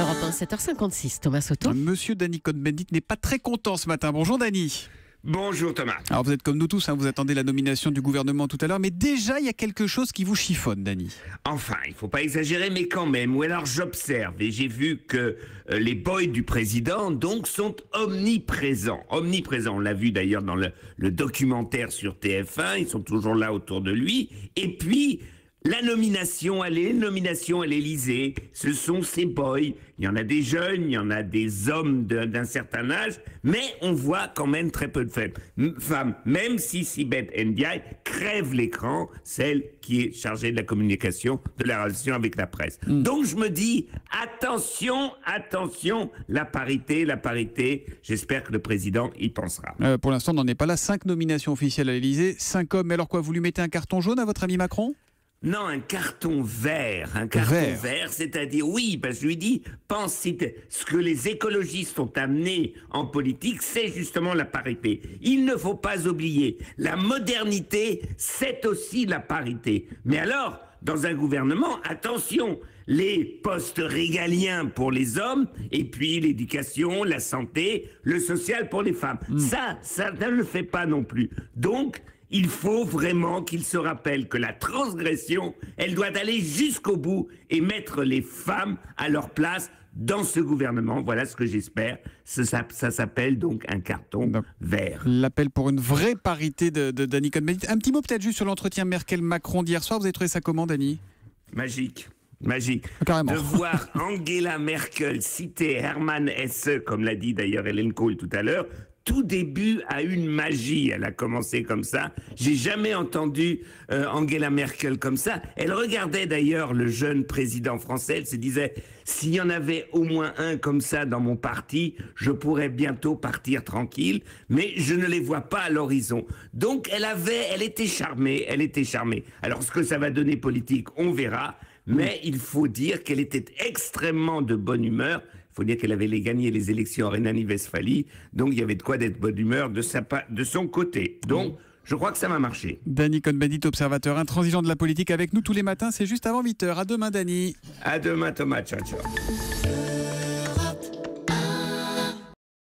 Europe 1, 7h56, Thomas Soto. Monsieur Danny Cohn-Bendit n'est pas très content ce matin. Bonjour Danny. Bonjour Thomas. Alors vous êtes comme nous tous, vous attendez la nomination du gouvernement tout à l'heure, mais déjà il y a quelque chose qui vous chiffonne, Danny. Enfin, il faut pas exagérer, mais quand même. Ou alors j'observe et j'ai vu que les boys du président donc sont omniprésents. Omniprésents. On l'a vu d'ailleurs dans le documentaire sur TF1. Ils sont toujours là autour de lui. Et puis la nomination à l'Élysée, ce sont ces boys. Il y en a des jeunes, il y en a des hommes d'un certain âge, mais on voit quand même très peu de femmes. Même si Sibeth Ndiaye crève l'écran, celle qui est chargée de la communication, de la relation avec la presse. Donc je me dis, attention, la parité, j'espère que le président y pensera. Pour l'instant, on n'en est pas là. 5 nominations officielles à l'Élysée, 5 hommes. Mais alors quoi, vous lui mettez un carton jaune à votre ami Macron ? Non, un carton vert, c'est-à-dire, oui, parce que je lui dis, ce que les écologistes ont amené en politique, c'est justement la parité. Il ne faut pas oublier, la modernité, c'est aussi la parité. Mais alors, dans un gouvernement, attention, les postes régaliens pour les hommes, et puis l'éducation, la santé, le social pour les femmes. Ça ne le fait pas non plus. Donc, il faut vraiment qu'il se rappelle que la transgression, elle doit aller jusqu'au bout et mettre les femmes à leur place dans ce gouvernement. Voilà ce que j'espère. Ça s'appelle donc un carton vert. L'appel pour une vraie parité de Danny Cohn-Bendit. Un petit mot peut-être juste sur l'entretien Merkel-Macron d'hier soir. Vous avez trouvé ça comment, Danny ? Magique. Carrément. De voir Angela Merkel citer Hermann Hesse, comme l'a dit d'ailleurs Hélène Kohl tout à l'heure, tout début a une magie. Elle a commencé comme ça. J'ai jamais entendu Angela Merkel comme ça. Elle regardait d'ailleurs le jeune président français. Elle se disait, s'il y en avait au moins un comme ça dans mon parti, je pourrais bientôt partir tranquille. Mais je ne les vois pas à l'horizon. Donc elle était charmée. Alors ce que ça va donner politique, on verra. Mais il faut dire qu'elle était extrêmement de bonne humeur. Il faut dire qu'elle avait gagné les élections en Rhénanie-Westphalie, donc il y avait de quoi d'être bonne humeur de son côté. Donc, je crois que ça va marcher. Danny Cohn-Bendit, observateur intransigeant de la politique avec nous tous les matins, c'est juste avant 8h. À demain, Danny. À demain, Thomas. Ciao, ciao.